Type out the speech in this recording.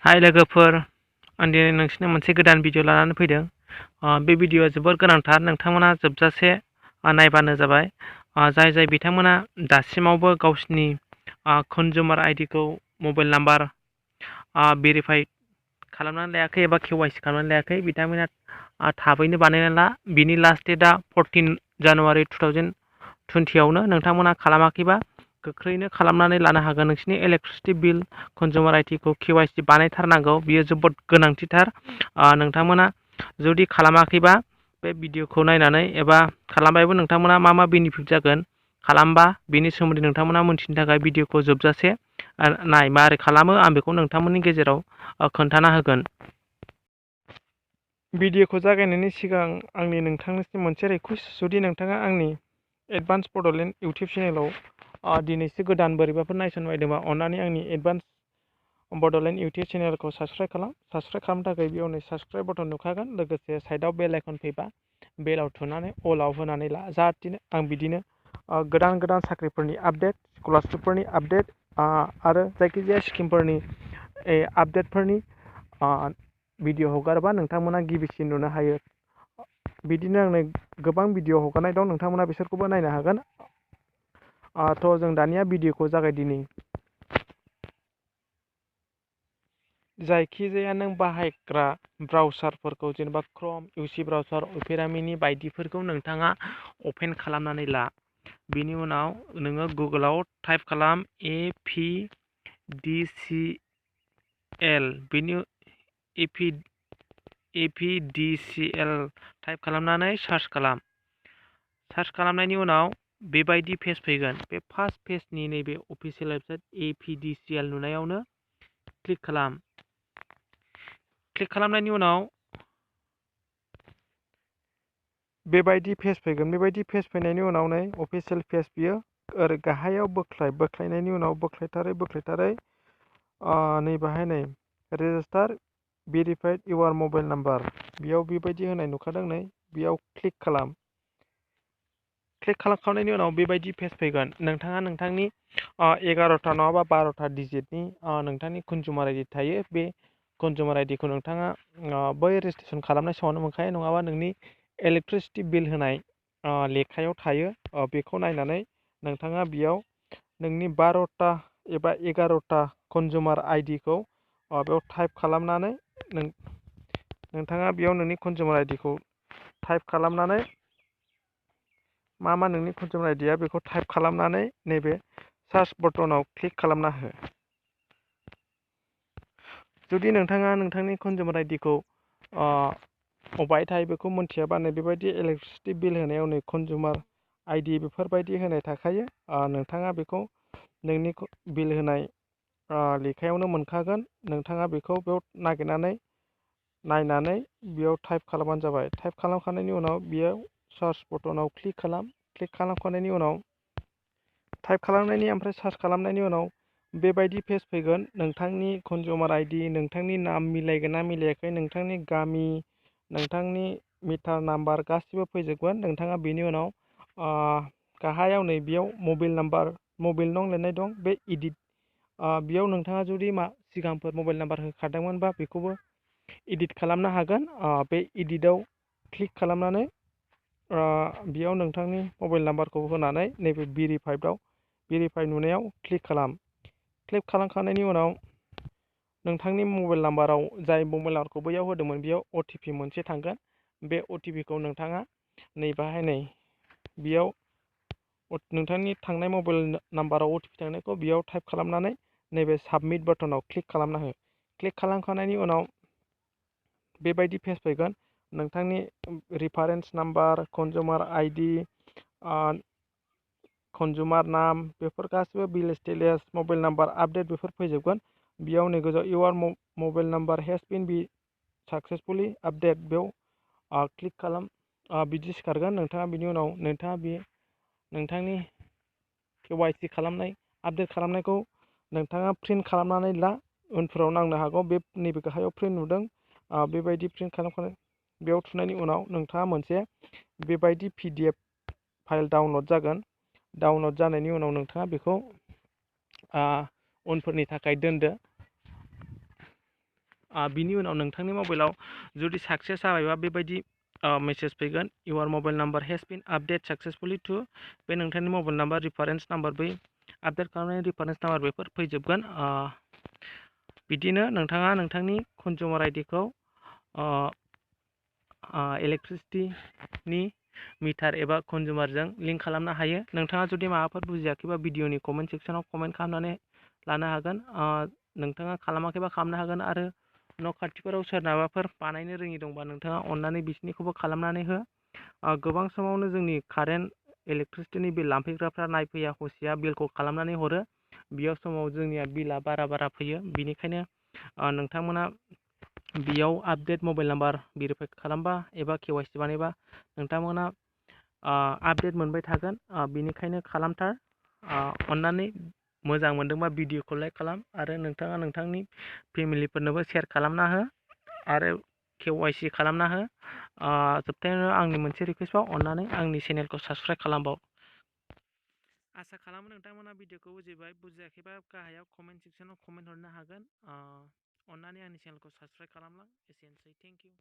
हाय लोगोफोर, आं दिनै नोंसिनो मोनसे गोदान भिडिअ लानानै फैदों। बे भिडिअआ जोबोर गोनांथार, नोंथांमोना जोबजासे नायबानो जाबाय। जाय बिथांमोना दासिमावबो गावसिनि कनजुमार आइडिखौ मबाइल नाम्बार भेरिफाइ खालामनानै लायाखै एबा KYC खालामनानै लायाखै, बिथांमोना थाबैनो बानायना ला। बिनि लास्ट डेटआ 14 जानुवारि 2020आवनो। नोंथांमोना खालामाखैबा गोख्रैनो खालामनानै लानो हागोन। नोंसिनि इलेक्ट्रिसिटि बिल, कनजुमार आइडिखौ KYC बानायथारनांगौ, बियो जोबोद गोनांथिथार। नोंथांमोना जुदि खालामाखैबा बे भिडिअखौ नायनानै एबा खालामबायबो नोंथांमोना मा बेनिफिट जागोन, खालामबा बेनि सोमोन्दै नोंथांमोना मोनथिनो थाखाय भिडिअखौ जोबजासे नाय। माबोरै खालामो आं बेखौ नोंथांमोननि गेजेराव खोन्थाना होगोन। भिडिअखौ जागायनायनि सिगां आंनि नोंथांनिसिम मोनसे रिकुवेस्ट, जुदि नोंथाङा आंनि एडभान्स बड'लेण्ड इउटुब चेनेलाव दिनैसो गोदान बोरैबाफोर नायसनबायदोंबा अन्नानै आंनि एडभान्स बड'लेण्ड इउटुब चेनेलखौ साबस्क्राइब खालाम। साबस्क्राइब खालामनो थाखाय बेयाव नै साबस्क्राइब बटन नुखागोन, लोगोसे साइडआव बेल आइकन फैबा बेलाव थुनानै अलाव होनानै ला, जाहाथे आं बिदिनो गोदान साख्रिफोरनि आपडेट, स्कलारशिपफोरनि आपडेट आरो जायखिजाया स्किमफोरनि आपडेटफोरनि भिडिअ हगारोबा नोंथांमोना गिबिसिन नुनो हायो। बिदिनो आंनो गोबां भिडिअ हगारनाय दं, नोंथांमोना बिसोरखौबो नायनो हागोन। थ' जों दानिया भिडिअखौ जागायदिनि। जायखिजाया नों बाहायग्रा ब्राउजारफोरखौ, जेनेबा क्रम, UC ब्राउजार, अपेरा मिनि बायदिफोरखौ नोंथाङा अपेन खालामनानै ला। बिनि उनाव नोङो गुगोलाव टाइप खालाम APDCL, बेनि APDCL टाइप खालामनानै सार्च खालाम। सार्च खालामनायनि उनाव बेबायदि पेज फैगोन। बे फार्स्ट पेजनि नैबे अफिसियेल वेबसाइट APDCL नुनायावनो क्लिक खालाम। क्लिक खालामनायनि उनाव बेबायदि पेज फैगोन। बेबायदि पेज फैनायनि उनाव नै अफिसियेल पेज, बियो ओरै गाहायाव बोख्लायनायनि उनाव बोख्लायथारै नै बाहाय नै रेजिस्टार भेरिफाइड इउर मबाइल नाम्बार, बेयाव बेबायदि होनाय नुखादों। नै बेयाव क्लिक खालाम। क्लिक खालामखांनायनि उनाव बेबायदि पेज फैगोन। नोंथाङा नोंथांनि 11टा नङाबा 12टा डिजिटनि नोंथांनि कनजुमार आइडि थायो। बे कनजुमार आइडिखौ नोंथाङा बै रेजिस्ट्रेसन खालामनाय समावनो मोनखायो, नङाबा नोंनि इलेक्ट्रिसिटि बिल होनाय लेखायाव थायो। बेखौ नायनानै नोंथाङा बेयाव नोंनि 12टा एबा 11टा कनजुमार आइडिखौ बेयाव टाइप खालामनानै नोंथाङा बेयाव नोंनि कनजुमार आइडिखौ टाइप खालामनानै मा नोंनि कनजुमार आइडिया बेखौ टाइप खालामनानै नैबे सार्च बटनाव क्लिक खालामना हो। जुदि नोंथाङा नोंथांनि कनजुमार आइडिखौ अबाय थायो बेखौ मोनथियाबा, नै बेबायदि इलेक्ट्रिसिटि बिल होनायाव नै कनजुमार आइडि बेफोरबायदि होनाय थाखायो। नोंथाङा बेखौ नोंनि बिल होनाय लेखायावनो मोनखागोन। नोंथाङा बेखौ बेयाव नायनानै बेयाव टाइप खालामबानो जाबाय। टाइप खालामखांनायनि उनाव बेयाव सार्च बटनाव क्लिक खालाम। क्लिक खालामखांनायनि उनाव टाइप खालामनायनि ओमफ्राय सार्च खालामनायनि उनाव बेबायदि पेज फैगोन। नोंथांनि कनजुमार आइडि, नोंथांनि नाम मिलायगोन ना मिलायाखै, नोंथांनि गामि, नोंथांनि मिटार नाम्बार गासिबो फैजोबगोन। नोंथाङा बेनि उनाव गाहायाव नै बेयाव मबाइल नाम्बार, मबाइल नं लिरनाय दं, बे इडिट, बेयाव नोंथाङा जुदि सिगांफोर मबाइल नाम्बार होखादोंमोनबा बेखौबो इडिट खालामनो हागोन। बे इडिटआव क्लिक खालामनानै बेयाव नोंथांनि मबाइल नाम्बारखौ होनानै नैबे भेरिफाइ नुनायाव क्लिक खालाम। क्लिक खालामखांनायनि उनाव नोंथांनि मबाइल नाम्बाराव, जाय मबाइल नाम्बारखौ बैयाव होदोंमोन, बेयाव OTP मोनसे थांगोन। बे OTPखौ नोंथाङा नै बेयाव नोंथांनि थांनाय मबाइल नाम्बाराव OTP थांनायखौ बेयाव टाइप खालामनानै नैबे साबमिट बटनाव क्लिक खालामना हो। क्लिक खालामखांनायनि उनाव बेबायदि पेज फैगोन। नोंथांनि reference number, consumer ID, consumer नाम, बेफोर गासिबो bill status, mobile number update बेफोर फैजोबगोन। बेयाव नै गोजौ your mobile number has been successfully update, बेयाव क्लिक खालाम। बिदि सिखारगोन। नोंथाङा बिनि उनाव नोंथांनि KYC खालामनाय, आपडेट खालामनायखौ नोंथाङा प्रिन्ट खालामनानै ला। उनफोराव नांनो हागौ। बे नैबे गाहायाव प्रिन्ट नुदों, बेबायदि प्रिन्ट खालामखानाय बेयाव थुनायनि उनाव नोंथाङा मोनसे बेबायदि PDF फाइल डाउनलड जागोन। डाउनलड जानायनि उनाव नोंथाङा बेखौ उनफोरनि थाखाय दोनदो। बिनि उनाव नोंथांनि मबाइलाव जुदि साक्सेस जाबायबा बेबायदि मेसेज फैगोन your mobile number has been update successfully to बे नोंथांनि मबाइल नाम्बार रिफारेन्स नाम्बार बै आपडेट खालामनायनि रिफारेन्स नाम्बार बेफोर फैजोबगोन। बिदिनो नोंथाङा नोंथांनि कनजिउमार आइडिखौ इलेक्ट्रिसिटिनि मिटार एबा कनजिउमारजों लिंक खालामनो हायो। नोंथाङा जुदि माबाफोर बुजियाखैबा भिडिअनि कमेन्ट सेक्सनाव कमेन्ट खालामनानै लानो हागोन। नोंथाङा खालामाखैबा खालामनो हागोन आरो न' खाथिफोराव सोरनाबाफोर बानायनो रोङि दंबा नोंथाङा अननानै बिसिनिखौबो खालामनानै हो। गोबां समावनो जोंनि कारेन्ट इलेक्ट्रिसिटिनि बिल लांफैग्राफ्रा नायफैया हसिया बिलखौ खालामनानै हरो। बेयाव समाव जोंनिया बिला बारा फैयो। बिनिखायनो नोंथांमोना बेयाव आपडेट मबाइल नाम्बार भेरिफाइ खालामबा एबा KYC बानायबा नोंथांमोना आपडेट मोनबाय थागोन। बिनिखायनो खालामथार। अननानै मोजां मोनदोंबा भिडिअखौ लाइक खालाम आरो नोंथाङा नोंथांनि फेमिलिफोरनोबो शेयार खालामना हो आरो KYC खालामना हो। जोबथायावनो आंनि मोनसे रिकुवेस्टबाव अननानै आंनि चेनेलखौ साबस्क्राइब खालामबाव। आसा खालामो नोंथांमोना भिडिअखौ बुजिबाय। बुजियाखैबा गाहायाव कमेन्ट सेक्सनाव कमेन्ट हरनो हागोन। अननानै आंनि चेनेलखौ साबस्क्राइब खालामलां। एसेनोसै, थेंक इउ।